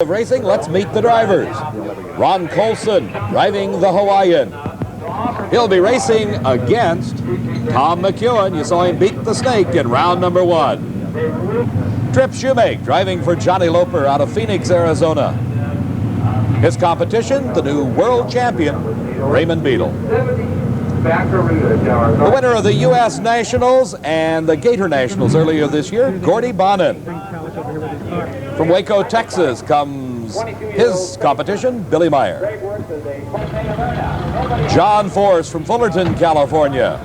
Of racing, let's meet the drivers. Ron Colson driving the Hawaiian. He'll be racing against Tom McEwen. You saw him beat the snake in round number 1. Tripp Shumake driving for Johnny Loper out of Phoenix, Arizona. His competition, the new world champion, Raymond Beetle. The winner of the U.S. Nationals and the Gator Nationals earlier this year, Gordie Bonin. From Waco, Texas comes his competition, Billy Meyer. John Force from Fullerton, California,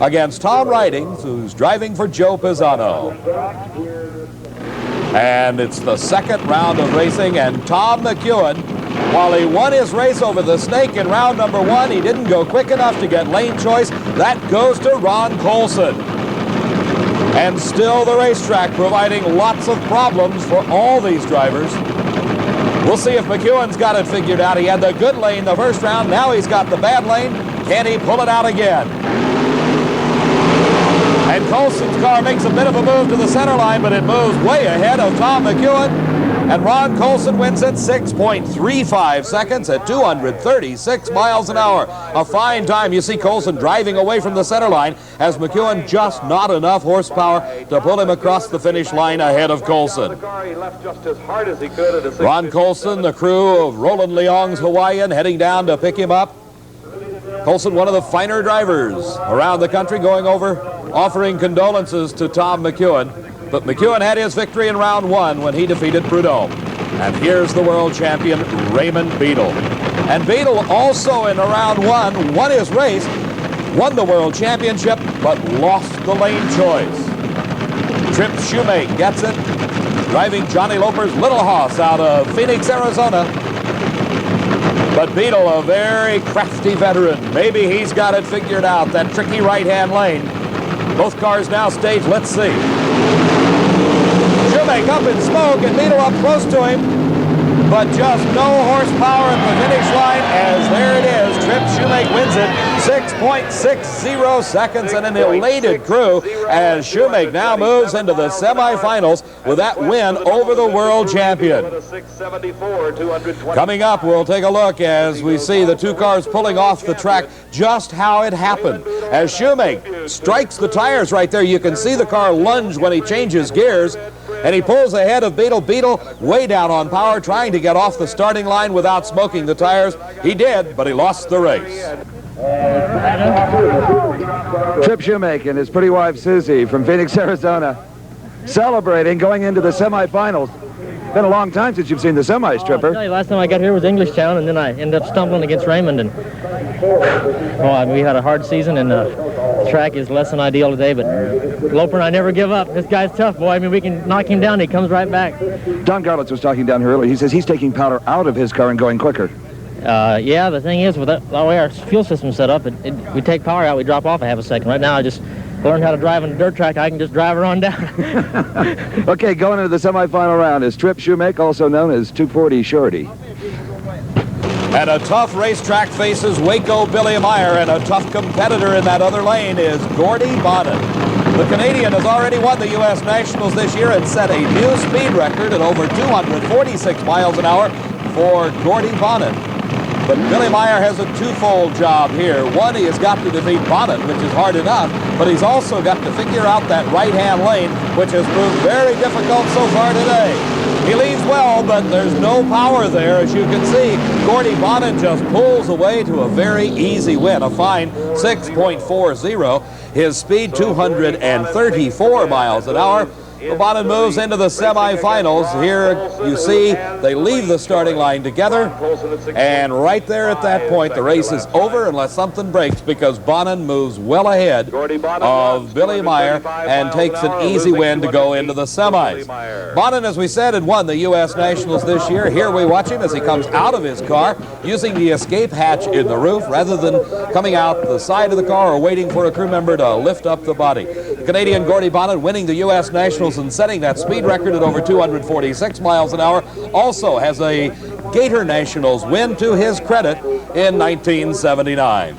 against Tom Ridings, who's driving for Joe Pisano. And it's the second round of racing, and Tom McEwen, while he won his race over the snake in round number 1, he didn't go quick enough to get lane choice. That goes to Ron Colson. And still the racetrack providing lots of problems for all these drivers. We'll see if McEwen's got it figured out. He had the good lane the first round. Now he's got the bad lane. Can he pull it out again? And Colson's car makes a bit of a move to the center line, but it moves way ahead of Tom McEwen. And Ron Colson wins at 6.35 seconds at 236 miles an hour. A fine time. You see Colson driving away from the center line as McEwen just not enough horsepower to pull him across the finish line ahead of Colson. Ron Colson, the crew of Roland Leong's Hawaiian, heading down to pick him up. Colson, one of the finer drivers around the country, going over, offering condolences to Tom McEwen. But McEwen had his victory in round 1 when he defeated Prudhomme. And here's the world champion, Raymond Beetle. And Beetle also in round 1 won his race, won the world championship, but lost the lane choice. Tripp Shumake gets it, driving Johnny Loper's Little Hoss out of Phoenix, Arizona. But Beetle, a very crafty veteran. Maybe he's got it figured out, that tricky right-hand lane. Both cars now staged. Let's see. Shumake up in smoke and Beetle up close to him, but just no horsepower at the finish line, as there it is. Tripp Shumake wins it 6.60 seconds, and an elated crew as Shumake now moves into the semifinals with that win over the world champion. Coming up, we'll take a look as we see the two cars pulling off the track, just how it happened. As Shumake strikes the tires right there, you can see the car lunge when he changes gears, and he pulls ahead of Beetle. Beetle way down on power, trying to get off the starting line without smoking the tires. He did, but he lost the race. Tripp Shumake and his pretty wife Susie from Phoenix, Arizona, celebrating going into the semifinals. Been a long time since you've seen the semis, Tripper. Last time I got here was Englishtown, and then I ended up stumbling against Raymond. And we had a hard season, and the track is less than ideal today. But Loper and I never give up. This guy's tough, boy. I mean, we can knock him down. He comes right back. Don Garlitz was talking down here earlier. He says he's taking powder out of his car and going quicker. Yeah, the thing is, with the way our fuel system's set up, we take power out, we drop off a half a second. Right now, I just learned how to drive on a dirt track. I can just drive her on down. Okay, going into the semifinal round is Tripp Shumake, also known as 240 Shorty. And a tough racetrack faces Waco Billy Meyer, and a tough competitor in that other lane is Gordie Bonin. The Canadian has already won the U.S. Nationals this year and set a new speed record at over 246 miles an hour for Gordie Bonin. But Billy Meyer has a twofold job here. One, he has got to defeat Bonin, which is hard enough, but he's also got to figure out that right-hand lane, which has proved very difficult so far today. He leads well, but there's no power there. As you can see, Gordie Bonin just pulls away to a very easy win, a fine 6.40. His speed, 234 miles an hour. Bonin moves into the semifinals. Here you see they leave the starting line together, and right there at that point the race is over unless something breaks, because Bonin moves well ahead of Billy Meyer and takes an easy win to go into the semis. Bonin, as we said, had won the U.S. Nationals this year. Here we watch him as he comes out of his car using the escape hatch in the roof rather than coming out the side of the car or waiting for a crew member to lift up the body. The Canadian Gordie Bonin winning the U.S. Nationals and setting that speed record at over 246 miles an hour. Also has a Gator Nationals win to his credit in 1979.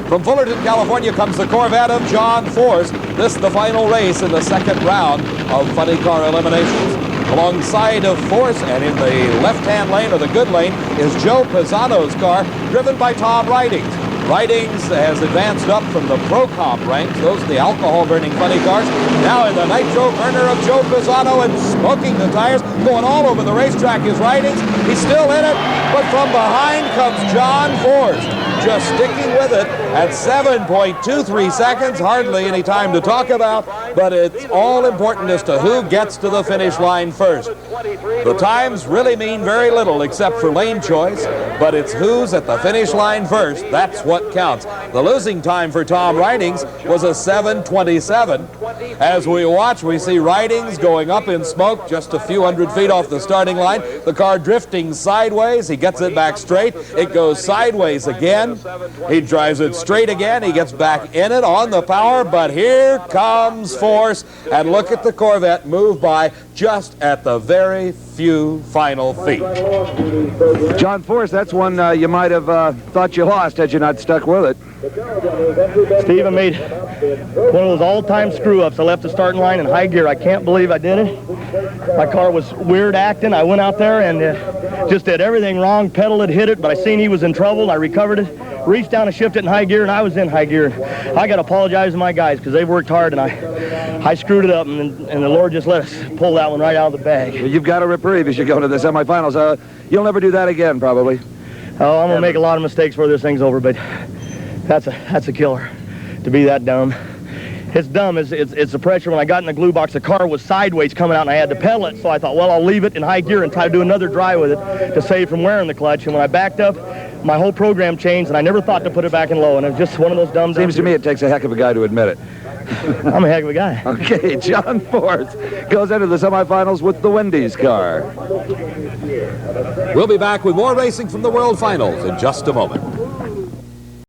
From Fullerton, California comes the Corvette of John Force. This is the final race in the second round of funny car eliminations. Alongside of Force and in the left-hand lane, or the good lane, is Joe Pisano's car, driven by Tom Ridings. Ridings has advanced up from the Pro Comp ranks. Those are the alcohol-burning funny cars. Now in the nitro burner of Joe Pisano and smoking the tires, going all over the racetrack is Ridings. He's still in it, but from behind comes John Force, just sticking with it at 7.23 seconds. Hardly any time to talk about, but it's all important as to who gets to the finish line first. The times really mean very little except for lane choice, but it's who's at the finish line first. That's what counts. The losing time for Tom Ridings was a 7:27. As we watch, we see Ridings going up in smoke just a few hundred feet off the starting line. The car drifting sideways. He gets it back straight. It goes sideways again. He drives it straight again. He gets back in it on the power, but here comes Force. And look at the Corvette move by just at the very few final feet. John Force, that's one you might have thought you lost had you not stuck with it. Steve, I made one of those all-time screw-ups. I left the starting line in high gear. I can't believe I did it. My car was weird acting. I went out there and just did everything wrong. Pedal it, hit it, but I seen he was in trouble. I recovered it, reached down and shifted it in high gear, and I was in high gear. I got to apologize to my guys because they've worked hard, and I screwed it up, and the Lord just let us pull that one right out of the bag. You've got a reprieve as you go to the semifinals. You'll never do that again, probably. Oh, I'm going to make a lot of mistakes before this thing's over, but that's a killer to be that dumb. It's dumb. It's the pressure. When I got in the glue box, the car was sideways coming out, and I had to pedal it, so I thought, well, I'll leave it in high gear and try to do another drive with it to save from wearing the clutch. And when I backed up, my whole program changed, and I never thought to put it back in low, and it was just one of those dumb Seems to me it takes a heck of a guy to admit it. I'm a heck of a guy. Okay, John Force goes into the semifinals with the Wendy's car. We'll be back with more racing from the World Finals in just a moment.